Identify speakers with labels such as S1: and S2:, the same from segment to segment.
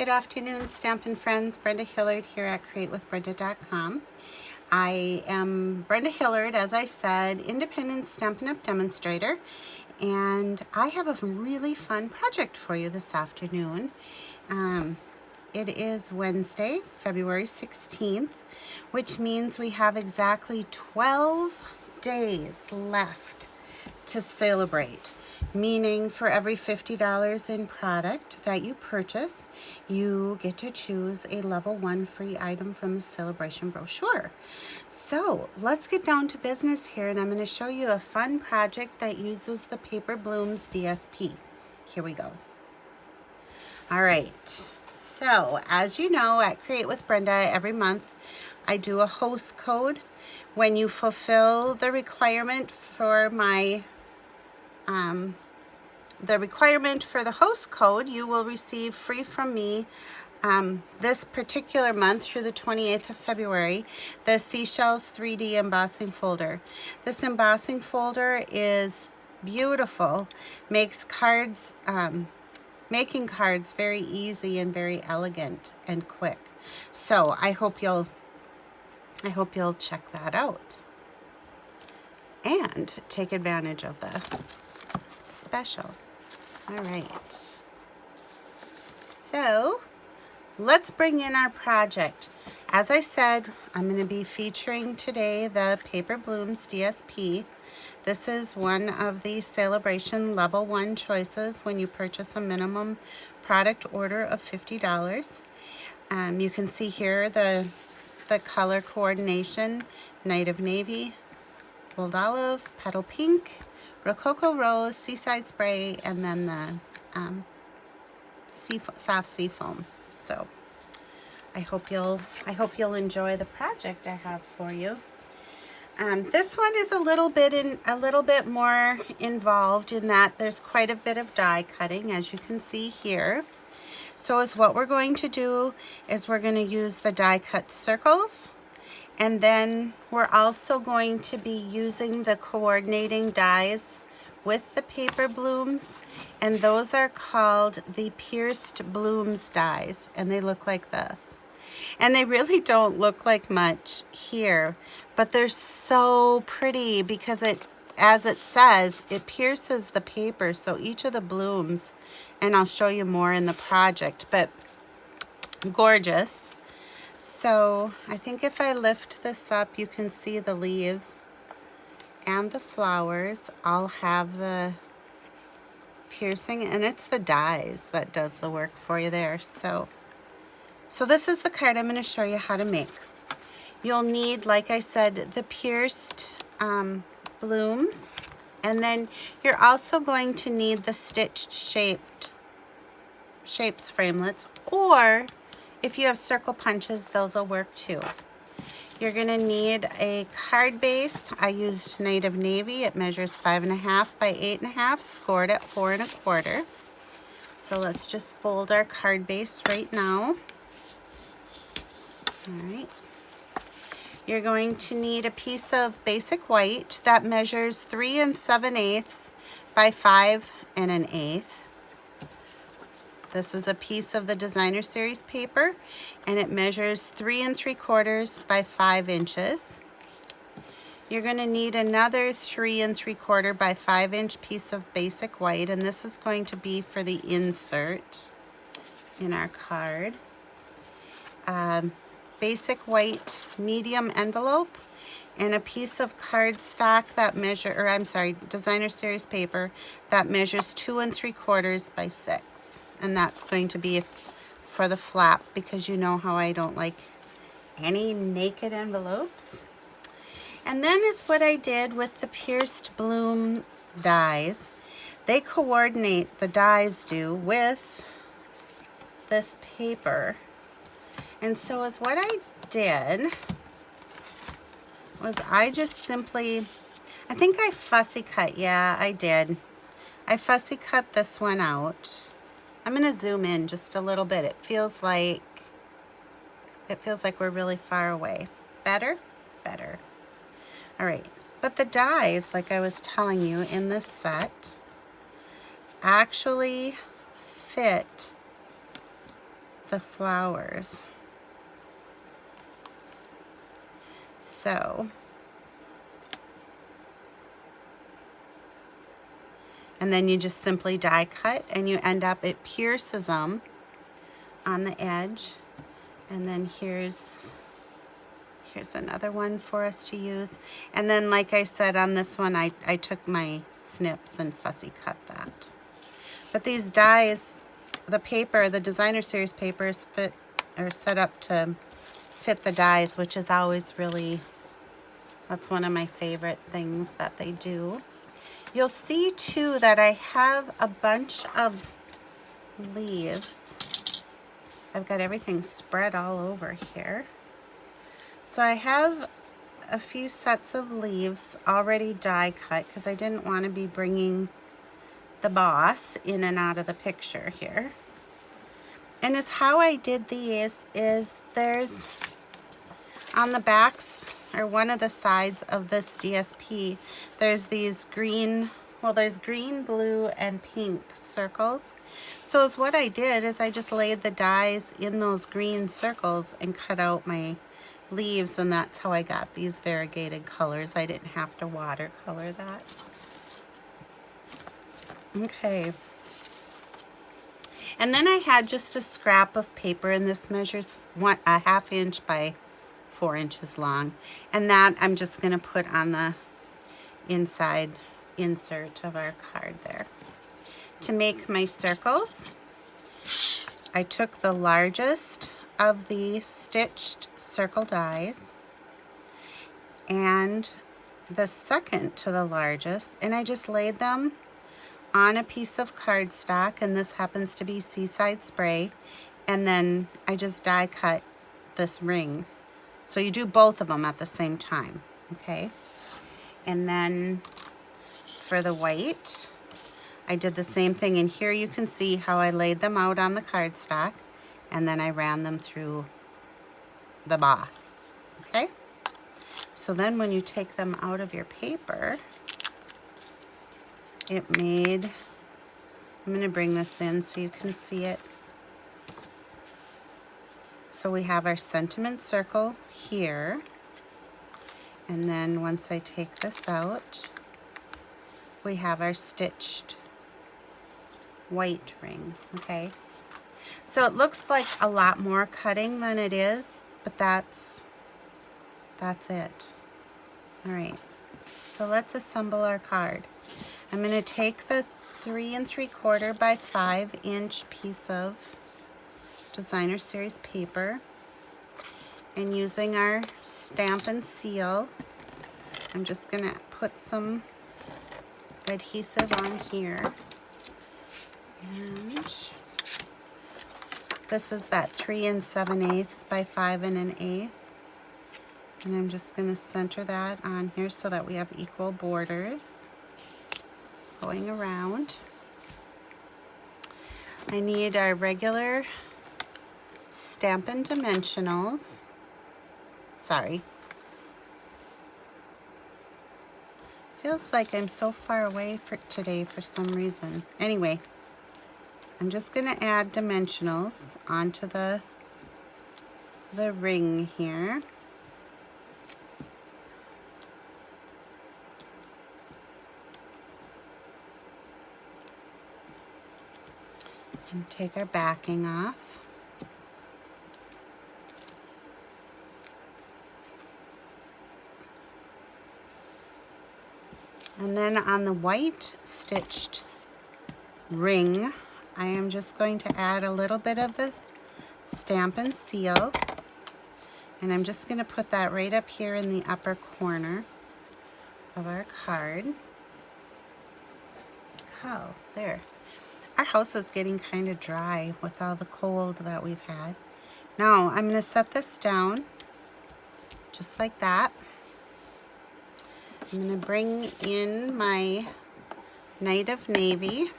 S1: Good afternoon, Stampin' Friends. Brenda Hillard here at createwithbrenda.com. I am Brenda Hillard, as I said, independent Stampin' Up! Demonstrator, and I have a really fun project for you this afternoon. It is Wednesday, February 16th, which means we have exactly 12 days left to celebrate. Meaning for every $50 in product that you purchase, you get to choose a level 1 free item from the celebration brochure. So let's get down to business here, and I'm going to show you a fun project that uses the paper Blooms DSP. Here we go. All right, so as you know, at Create with Brenda, every month I do a host code. When you fulfill the requirement for my the host code, you will receive free from me this particular month through the 28th of February, the Seashells 3D embossing folder. This embossing folder is beautiful, makes cards, making cards very easy and very elegant and quick. So I hope you'll check that out and take advantage of the special. All right, so let's bring in our project. As I said, I'm going to be featuring today the Paper Blooms DSP. This is one of the celebration level 1 choices when you purchase a minimum product order of $50. You can see here the color coordination: Night of Navy, Gold Olive, Petal Pink, Rococo Rose, Seaside Spray, and then the soft sea foam. So I hope you'll enjoy the project I have for you. This one is a little bit more involved in that there's quite a bit of die cutting, as you can see here. So what we're going to do is we're going to use the die cut circles. And then we're also going to be using the coordinating dies with the paper blooms, and those are called the pierced blooms dies, and they look like this. And they really don't look like much here, but they're so pretty because as it says, it pierces the paper. So each of the blooms, and I'll show you more in the project, but gorgeous. So I think if I lift this up, you can see the leaves and the flowers all have the piercing, and it's the dies that does the work for you there. So this is the card I'm going to show you how to make. You'll need, like I said, the pierced blooms, and then you're also going to need the stitched shapes framelits, or if you have circle punches, those will work too. You're going to need a card base. I used Night of Navy. It measures 5.5 by 8.5, scored at 4 1/4. So let's just fold our card base right now. All right. You're going to need a piece of basic white that measures 3 7/8 by 5 1/8. This is a piece of the Designer Series paper, and it measures 3 3/4 by 5 inches. You're going to need another 3 3/4 by 5 inch piece of basic white, and this is going to be for the insert in our card. Basic white medium envelope, and a piece of cardstock that Designer Series paper that measures 2 3/4 by 6. And that's going to be for the flap, because you know how I don't like any naked envelopes. And then is what I did with the pierced blooms dies. They coordinate, the dies do, with this paper. And so what I did was I just simply, I think I fussy cut, yeah, I did. I fussy cut this one out. I'm going to zoom in just a little bit. It feels like we're really far away. Better? Better. All right. But the dies, like I was telling you in this set, actually fit the flowers. So, and then you just simply die cut and you end up, it pierces them on the edge. And then here's another one for us to use. And then, like I said, on this one, I took my snips and fussy cut that. But these dies, the paper, the designer series papers are set up to fit the dies, which is always really, that's one of my favorite things that they do. You'll see too that I have a bunch of leaves. I've got everything spread all over here. So I have a few sets of leaves already die cut because I didn't want to be bringing the boss in and out of the picture here. And as how I did these is there's on the backs or one of the sides of this DSP, there's these green, well, there's green, blue, and pink circles. So as what I did is I just laid the dies in those green circles and cut out my leaves, and that's how I got these variegated colors. I didn't have to watercolor that. Okay. And then I had just a scrap of paper, and this measures a ½ inch by 4 inches long. And that I'm just going to put on the inside insert of our card there. To make my circles, I took the largest of the stitched circle dies and the second to the largest, and I just laid them on a piece of cardstock, and this happens to be Seaside Spray, and then I just die cut this ring. So you do both of them at the same time, okay? And then for the white, I did the same thing, and here you can see how I laid them out on the cardstock, and then I ran them through the boss, okay? So then when you take them out of your paper, it made, I'm going to bring this in so you can see it. So we have our sentiment circle here, and then once I take this out, we have our stitched white ring, okay? So it looks like a lot more cutting than it is, but that's it. All right, so let's assemble our card. I'm going to take the 3 3/4 by 5 inch piece of designer series paper, and using our stamp and seal, I'm just going to put some adhesive on here. And this is that 3 7/8 by 5 1/8. And I'm just going to center that on here so that we have equal borders going around. I need our regular Stampin' Dimensionals. Sorry. Feels like I'm so far away for today for some reason. Anyway, I'm just going to add dimensionals onto the ring here. And take our backing off. And then on the white stitched ring, I am just going to add a little bit of the stamp and seal. And I'm just going to put that right up here in the upper corner of our card. Oh, there. Our house is getting kind of dry with all the cold that we've had. Now I'm going to set this down just like that. I'm going to bring in my Night of Navy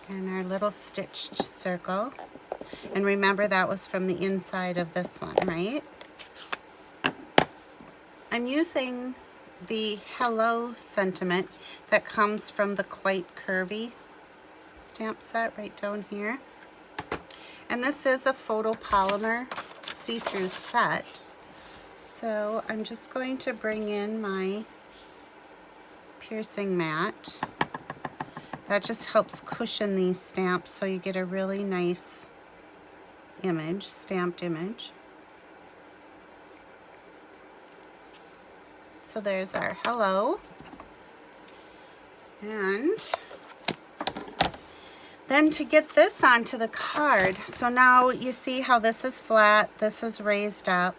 S1: and our little stitched circle. And remember, that was from the inside of this one, right? I'm using the Hello sentiment that comes from the Quite Curvy stamp set right down here. And this is a photopolymer see-through set. So I'm just going to bring in my piercing mat. That just helps cushion these stamps so you get a really nice image, stamped image. So there's our hello. And then to get this onto the card, so now you see how this is flat, this is raised up.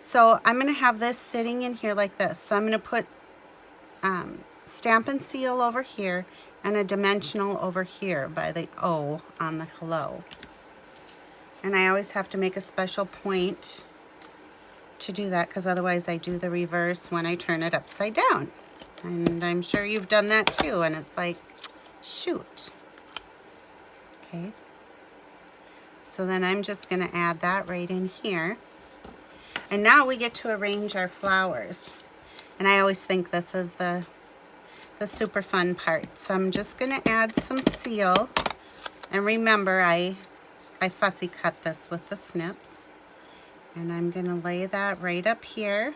S1: So I'm going to have this sitting in here like this. So I'm going to put Stampin' Seal over here and a dimensional over here by the O on the hello. And I always have to make a special point to do that because otherwise I do the reverse when I turn it upside down. And I'm sure you've done that too, and it's like, shoot. Okay. So then I'm just going to add that right in here. And now we get to arrange our flowers. And I always think this is the super fun part. So I'm just going to add some seal. And remember, I fussy cut this with the snips. And I'm going to lay that right up here.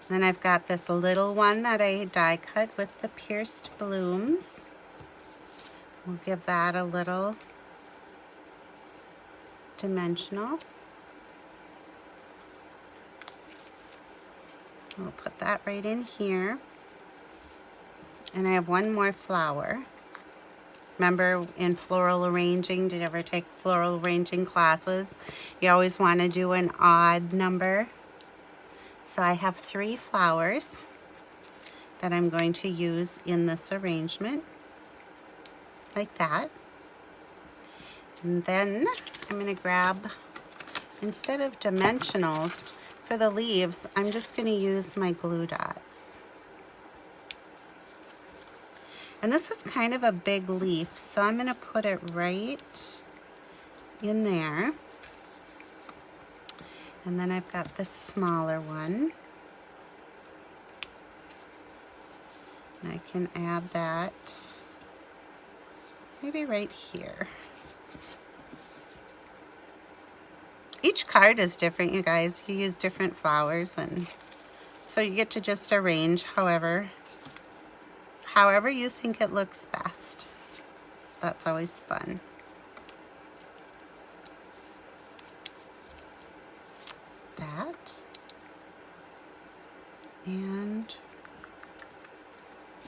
S1: Then I've got this little one that I die cut with the pierced blooms. We'll give that a little dimensional. We'll put that right in here. And I have one more flower. Remember in floral arranging, did you ever take floral arranging classes? You always want to do an odd number. So I have 3 flowers that I'm going to use in this arrangement, like that. And then I'm going to grab, instead of dimensionals, for the leaves, I'm just going to use my glue dots. And this is kind of a big leaf, so I'm going to put it right in there. And then I've got this smaller one. And I can add that maybe right here. Each card is different, you guys. You use different flowers, and so you get to just arrange however you think it looks best. That's always fun. That. And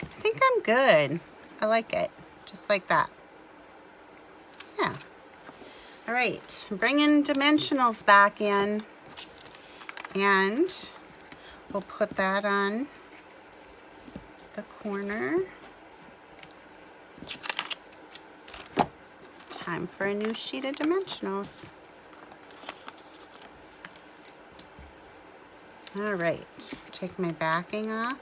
S1: I think I'm good. I like it, just like that. Yeah. All right, bringing dimensionals back in, and we'll put that on the corner. Time for a new sheet of dimensionals. All right, take my backing off.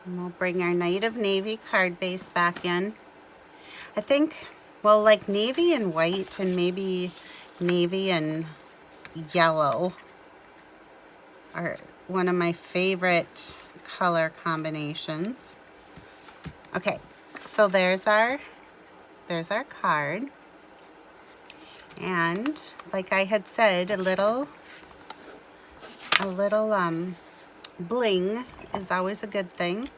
S1: And we'll bring our Night of Navy card base back in. I think, well, like navy and white and maybe navy and yellow are one of my favorite color combinations. Okay, so there's our card. And like I had said, a little bling is always a good thing.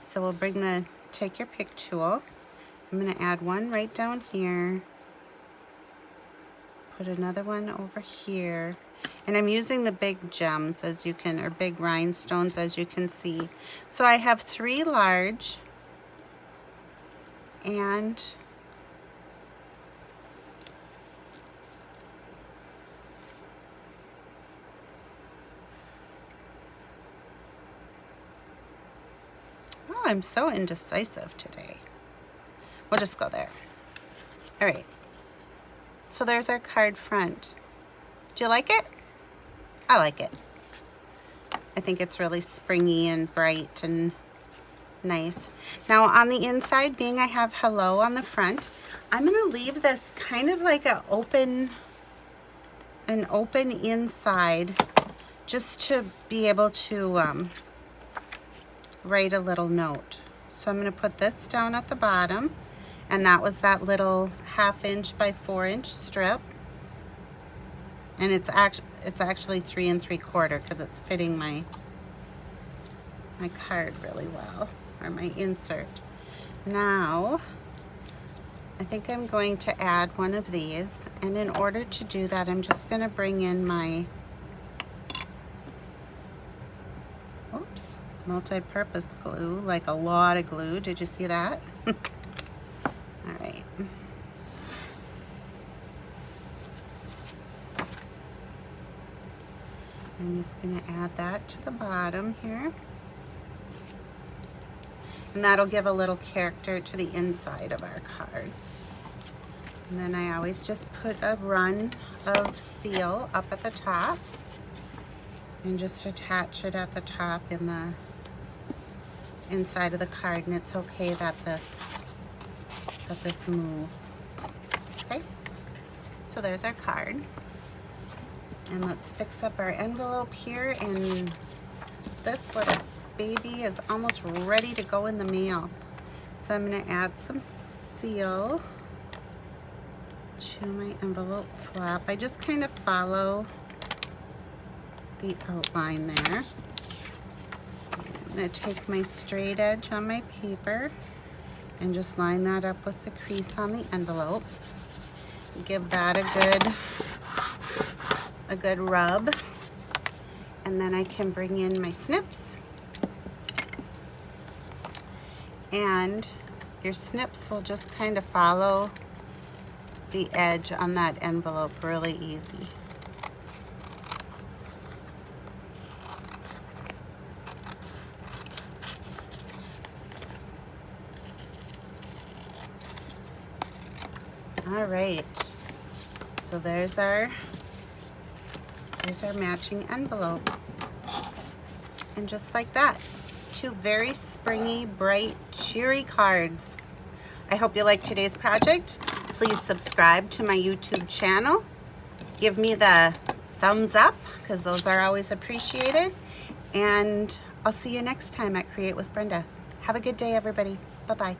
S1: So we'll bring the take your pick tool. I'm going to add one right down here. Put another one over here. And I'm using the big gems, as you can, or big rhinestones, as you can see. So I have 3 large and I'm so indecisive today. We'll just go there. All right. So there's our card front. Do you like it? I like it. I think it's really springy and bright and nice. Now on the inside, being I have hello on the front, I'm going to leave this kind of like an open inside, just to be able to write a little note. So I'm going to put this down at the bottom, and that was that little 1/2 inch by 4 inch strip, and it's actually 3 3/4 because it's fitting my card really well, or my insert. Now I think I'm going to add one of these, and in order to do that I'm just going to bring in my multi-purpose glue, like a lot of glue. Did you see that? All right. I'm just going to add that to the bottom here. And that'll give a little character to the inside of our card. And then I always just put a run of seal up at the top and just attach it at the top in the inside of the card, and it's okay that this moves. Okay, so there's our card, and let's fix up our envelope here, and this little baby is almost ready to go in the mail. So I'm going to add some seal to my envelope flap. I just kind of follow the outline there. I'm going to take my straight edge on my paper and just line that up with the crease on the envelope. Give that a good rub, and then I can bring in my snips, and your snips will just kind of follow the edge on that envelope really easy. All right, so there's our matching envelope. And just like that, 2 very springy, bright, cheery cards. I hope you liked today's project. Please subscribe to my YouTube channel. Give me the thumbs up, because those are always appreciated. And I'll see you next time at Create with Brenda. Have a good day, everybody. Bye-bye.